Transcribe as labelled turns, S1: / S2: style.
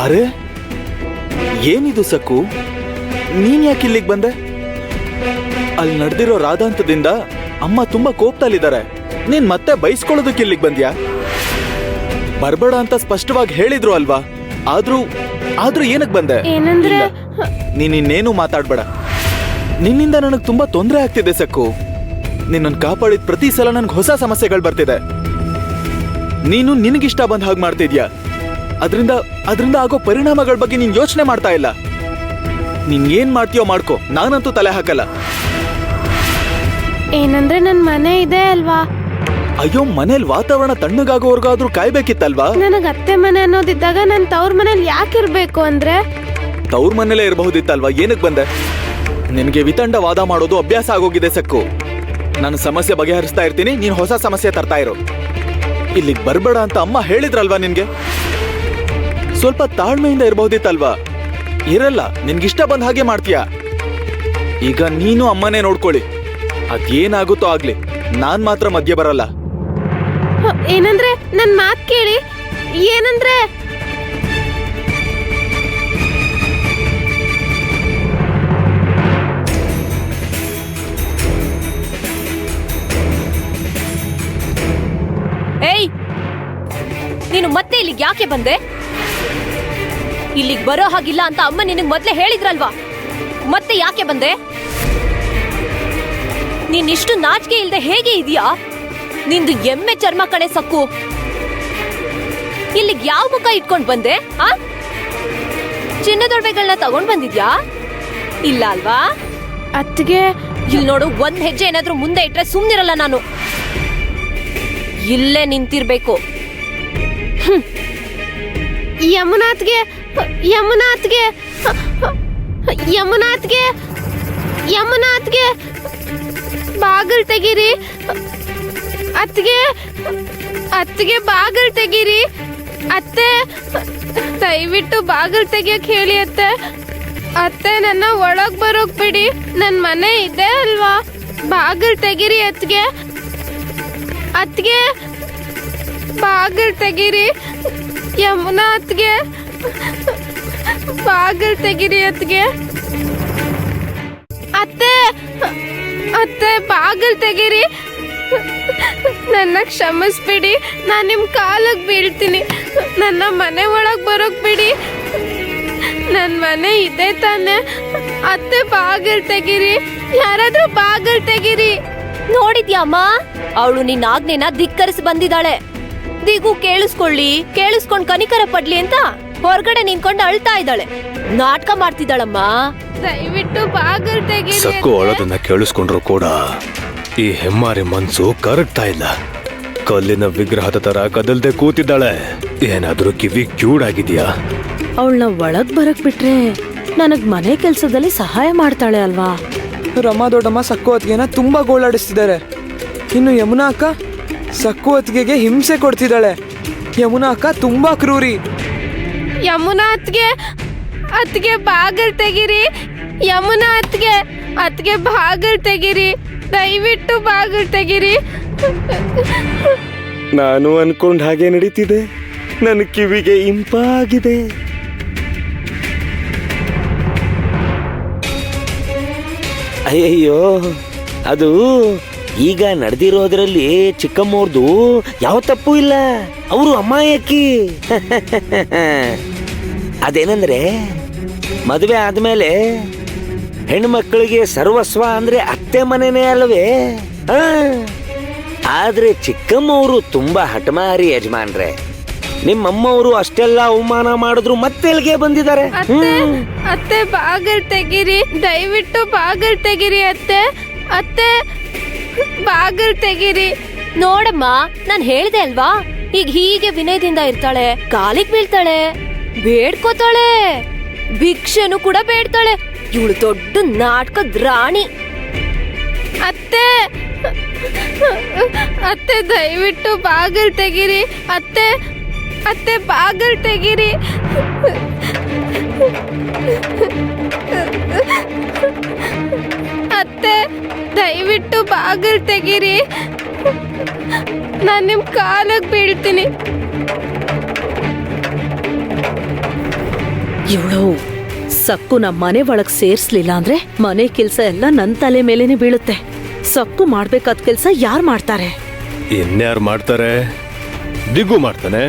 S1: ಅರೆ ಏನಿದು ಸಕ್ಕು, ನೀನ್ ಯಾಕೆ ಇಲ್ಲಿಗೆ ಬಂದೆ? ಅಲ್ಲಿ ನಡೆದಿರೋ ರಾಧಾಂತದಿಂದ ಅಮ್ಮ ತುಂಬಾ ಕೋಪದಲ್ಲಿದ್ದಾರೆ. ನೀನ್ ಮತ್ತೆ ಬೈಸ್ಕೊಳ್ಳೋದಕ್ಕೆ ಇಲ್ಲಿಗೆ ಬಂದ್ಯಾ? ಬರ್ಬೇಡ ಅಂತ ಸ್ಪಷ್ಟವಾಗಿ ಹೇಳಿದ್ರು ಅಲ್ವಾ? ಆದ್ರೂ ಏನಕ್ ಬಂದೆ?
S2: ಏನಂದ್ರೆ
S1: ನೀನ್ ಇನ್ನೇನು ಮಾತಾಡ್ಬೇಡ. ನಿನ್ನಿಂದ ನನಗ್ ತುಂಬಾ ತೊಂದರೆ ಆಗ್ತಿದೆ ಸಕ್ಕು. ನಿನ್ನನ್ ಕಾಪಾಡಿದ ಪ್ರತಿ ಸಲ ನನ್ಗೆ ಹೊಸ ಸಮಸ್ಯೆಗಳು ಬರ್ತಿದೆ. ನೀನು ನಿನಗಿಷ್ಟ ಬಂದ ಹಾಗೆ ಮಾಡ್ತಿದ್ಯಾ. ಅದರಿಂದ ಆಗೋ ಪರಿಣಾಮಗಳ ಬಗ್ಗೆ ನೀನ್ ಯೋಚನೆ ಮಾಡ್ತಾ ಇಲ್ಲ. ನೀನ್ ಏನ್ ಮಾಡ್ತೀಯೋ ಮಾಡ್ಕೋ, ನಾನಂತೂ ತಲೆ ಹಾಕಲ್ಲ.
S2: ಏನಂದ್ರೆ ನನ್ ಮನೆ ಇದೆ ಅಲ್ವಾ?
S1: ಅಯ್ಯೋ, ಮನೇಲಿ ವಾತಾವರಣ ತಣ್ಣಗಾಗೋವರ್ಗಾದ್ರೂ ಕಾಯ್ಬೇಕಿತ್ತಲ್ವಾ?
S2: ನನಗ್ ಅತ್ತೆ ಮನೆ ಅನ್ನೋದಿದ್ದಾಗ ನನ್ ತವ್ರ ಮನೇಲಿ ಯಾಕಿರ್ಬೇಕು ಅಂದ್ರೆ?
S1: ತವ್ರ ಮನೇಲೇ ಇರಬಹುದಿತ್ತಲ್ವಾ? ಏನಕ್ ಬಂದೆ? ನಿನಗೆ ವಿತಂಡ ವಾದ ಮಾಡೋದು ಅಭ್ಯಾಸ ಆಗೋಗಿದೆ ಸಕ್ಕು. ನಾನು ಸಮಸ್ಯೆ ಬಗೆಹರಿಸ್ತಾ ಇರ್ತೀನಿ, ನೀನ್ ಹೊಸ ಸಮಸ್ಯೆ ತರ್ತಾ ಇರೋ. ಇಲ್ಲಿಗೆ ಬರ್ಬೇಡ ಅಂತ ಅಮ್ಮ ಹೇಳಿದ್ರಲ್ವಾ ನಿನ್ಗೆ? ಸ್ವಲ್ಪ ತಾಳ್ಮೆಯಿಂದ ಇರಬಹುದಿತ್ತಲ್ವಾ? ಇರಲ್ಲ, ನಿನ್ಗಿಷ್ಟ ಬಂದ ಹಾಗೆ ಮಾಡ್ತೀಯಾ. ಈಗ ನೀನು ಅಮ್ಮನೇ ನೋಡ್ಕೊಳ್ಳಿ. ಅದೇನಾಗುತ್ತೋ ಆಗ್ಲಿ, ನಾನ್ ಮಾತ್ರ ಮಧ್ಯ ಬರಲ್ಲ.
S2: ಏನಂದ್ರೆ ನನ್ ಮಾತ್ ಕೇಳಿ. ಏನಂದ್ರೆ
S3: ಏಯ್, ನೀನು ಮತ್ತೆ ಇಲ್ಲಿಗೆ ಯಾಕೆ ಬಂದೆ? ಇಲ್ಲಿಗೆ ಬರೋ ಹಾಗಿಲ್ಲ ಅಂತ ಅಮ್ಮ ನಿನಗೆ ಮೊದ್ಲೇ ಹೇಳಿದ್ರಲ್ವಾ? ಮತ್ತೆ ಯಾಕೆ ಬಂದೆ? ನೀನಿಷ್ಟು ನಾಚಿಕೆ ಇಲ್ದೆ ಹೇಗೆ ಇದೀಯಾ? ನಿಂದು ಎಮ್ಮೆ ಚರ್ಮ ಕಣೆ ಸಕ್ಕು. ಇಲ್ಲಿಗೆ ಯಾವ ಮುಖ ಇಟ್ಕೊಂಡ್ ಬಂದೆ? ಆ ಚಿನ್ನದೊಡವೆಗಳನ್ನ ತಗೊಂಡ್ ಬಂದಿದ್ಯಾ? ಇಲ್ಲ ಅಲ್ವಾ?
S2: ಅತ್ತಿಗೆ,
S3: ಇಲ್ಲಿ ನೋಡು, ಒಂದ್ ಹೆಜ್ಜೆ ಏನಾದ್ರೂ ಮುಂದೆ ಇಟ್ರೆ ಸುಮ್ನಿರಲ್ಲ ನಾನು. ಇಲ್ಲೇ ನಿಂತಿರ್ಬೇಕು.
S2: ಯಮುನಾಥ್ಗೆ ಯಮುನಾಥ್ಗೆ ಯಮುನಾಥ್ಗೆ ಯಮುನಾಥ್ಗೆ ಬಾಗಿಲ್ ತೆಗೀರಿ. ಅತ್ತಿಗೆ ಬಾಗಿಲ್ ತೆಗೀರಿ. ಅತ್ತೆ, ದಯವಿಟ್ಟು ಬಾಗಿಲ್ ತೆಗಿಯಕ್ ಹೇಳಿ ಅತ್ತೆ. ಅತ್ತೆ, ನನ್ನ ಒಳಗ್ ಬರೋಕ್ ಬಿಡಿ. ನನ್ ಮನೆ ಇದೆ ಅಲ್ವಾ? ಬಾಗಿಲ್ ತೆಗೀರಿ ಅತ್ತಿಗೆ. ಬಾಗಿಲ್ ತೆಗೀರಿ. ಯಮುನಾಥ್ಗೆ ಬಾಗಿಲ್ ತೆಗೀರಿ ಅತ್ತಿಗೆ. ಅತ್ತೆ, ಬಾಗಿಲ್ ತೆಗೀರಿ. ನನ್ನ ಕ್ಷಮಿಸ್ಬಿಡಿ, ನಾನ್ ನಿಮ್ ಕಾಲಕ್ ಬೀಳ್ತೀನಿ. ನನ್ನ ಮನೆ ಒಳಗ್ ಬರೋಕ್ ಬಿಡಿ. ನನ್ ಮನೆ ಇದೆ ತಾನೆ. ಅತ್ತೆ, ಬಾಗಿಲ್ ತೆಗೀರಿ. ಯಾರಾದ್ರೂ ಬಾಗಿಲ್ ತೆಗೀರಿ.
S3: ನೋಡಿದ್ಯಾಮ್ಮ, ಅವಳು ನಿನ್ನ ಆಜ್ಞೆನ ಧಿಕ್ಕರಿಸಿ ಬಂದಿದ್ದಾಳೆ. ದಿಗು ಕೇಳಿಸ್ಕೊಂಡ್ ಕನಿಕರ ಪಡ್ಲಿ ಅಂತ ಹೊರಗಡೆ ನಿಂತ್ಕೊಂಡು ಅಳ್ತಾ ಇದ್ದಾಳೆ. ನಾಟಕ ಮಾಡ್ತಿದ್ದಾಳಮ್ಮ.
S2: ದಯವಿಟ್ಟು ಬಾಗಿಲ್ ತೆಗೀರಿ.
S4: ಸಕ್ಕು ಅಳೋದನ್ನ ಕೇಳಿಸ್ಕೊಂಡ್ರು ಕೂಡ ಈ ಹೆಮ್ಮಾರಿ ಮನ್ಸು ಕರಗ್ತಾ ಇಲ್ಲ. ಕಲ್ಲಿನ ವಿಗ್ರಹದ ತರ ಕದಲ್ದೆ ಕೂತಿದ್ದಾಳೆ. ಏನಾದ್ರೂ ಕಿವಿ ಕ್ಯೂಡಾಗಿದ್ಯಾ?
S5: ಅವಳನ್ನ ಒಳಗ್ ಬರಕ್ ಬಿಟ್ರೆ ನನಗ್ ಮನೆ ಕೆಲ್ಸದಲ್ಲಿ ಸಹಾಯ ಮಾಡ್ತಾಳೆ ಅಲ್ವಾ?
S6: ರಮಾ ದೊಡ್ಡಮ್ಮ ಸಕ್ಕು ಅತ್ತಿಗೆನ ತುಂಬಾ ಗೋಳಾಡಿಸ್ತಿದ್ದಾರೆ. ಇನ್ನು ಯಮುನಾ ಅಕ್ಕ ಸಕ್ಕು ಅತ್ತಿಗೆಗೆ ಹಿಂಸೆ ಕೊಡ್ತಿದ್ದಾಳೆ. ಯಮುನಾ ಅಕ್ಕ ತುಂಬಾ ಕ್ರೂರಿ.
S2: ಅತ್ತಿಗೆ ಬಾಗಿಲ್ ತೆಗೀರಿ. ಯಮುನಾ ಅತ್ತಿಗೆ ಬಾಗಿಲ್ ತೆಗೀರಿ. ದಯವಿಟ್ಟು ಬಾಗಿಲ್ ತೆಗೀರಿ.
S4: ನಾನು ಅನ್ಕೊಂಡ್ ಹಾಗೆ ನಡೀತಿದೆ. ನನ್ನ ಕಿವಿಗೆ ಇಂಪಾಗಿದೆ.
S7: ಅಯ್ಯಯ್ಯೋ, ಅದು ಈಗ ನಡೆದಿರೋದ್ರಲ್ಲಿ ಚಿಕ್ಕಮ್ಮವ್ರದು ಯಾವ ತಪ್ಪು ಇಲ್ಲ. ಅವರು ಅಮಾಯಕಿ. ಅದೇನಂದ್ರೆ, ಮದುವೆ ಆದ್ಮೇಲೆ ಹೆಣ್ಮಕ್ಳಿಗೆ ಸರ್ವಸ್ವ ಅಂದ್ರೆ ಅತ್ತೆ ಮನೆನೇ ಅಲ್ವೇ? ಆದ್ರೆ ಚಿಕ್ಕಮ್ಮವರು ತುಂಬಾ ಹಠಮಾರಿ ಯಜಮಾನ್ರೆ. ನಿಮ್ಮಮ್ಮವರು ಅಷ್ಟೆಲ್ಲ ಅವಮಾನ ಮಾಡಿದ್ರು ಮತ್ತೆಲ್ಗೆ ಬಂದಿದ್ದಾರೆ.
S2: ಅತ್ತೆ, ಬಾಗಿಲ್ ತೆಗೀರಿ. ದಯವಿಟ್ಟು ಬಾಗಿಲ್ ತೆಗೀರಿ ಅತ್ತೆ. ಬಾಗಿಲ್ ತೆಗೀರಿ.
S3: ನೋಡಮ್ಮ, ನಾನ್ ಹೇಳ್ದೆ ಅಲ್ವಾ, ಈಗ ಹೀಗೆ ವಿನಯದಿಂದ ಇರ್ತಾಳೆ, ಕಾಲಿಗೆ ಬೀಳ್ತಾಳೆ, ಬೇಡ್ಕೋತಾಳೆ, ಭಿಕ್ಷೆನು ಕೂಡ ಬೇಡ್ತಾಳೆ. ಇವಳು ದೊಡ್ಡ ನಾಟಕದ ರಾಣಿ.
S2: ಅತ್ತೆ, ದಯವಿಟ್ಟು ಬಾಗಿಲ್ ತೆಗೀರಿ. ಅತ್ತೆ, ಬಾಗಿಲ್ ತೆಗೀರಿ. ಅತ್ತೆ, ದಯವಿಟ್ಟು ಬಾಗಿಲ್ ತೆಗೀರಿ. ನಾನ್ ನಿಮ್ ಕಾಲಕ್ ಬೀಳ್ತೀನಿ.
S5: ಇವಳು ಸಕ್ಕು ನಮ್ಮ ಮನೆ ಒಳಗ್ ಸೇರ್ಸ್ಲಿಲ್ಲ ಅಂದ್ರೆ ಮನೆ ಕೆಲ್ಸ ಎಲ್ಲ ನನ್ ತಲೆ ಮೇಲೇನೆ ಬೀಳುತ್ತೆ. ಸಕ್ಕು ಮಾಡ್ಬೇಕಾದ ಕೆಲ್ಸ ಯಾರ್ ಮಾಡ್ತಾರೆ?
S4: ಇನ್ಯಾರು ಮಾಡ್ತಾರೆ? ದಿಗ್ಗು ಮಾಡ್ತಾನೆ.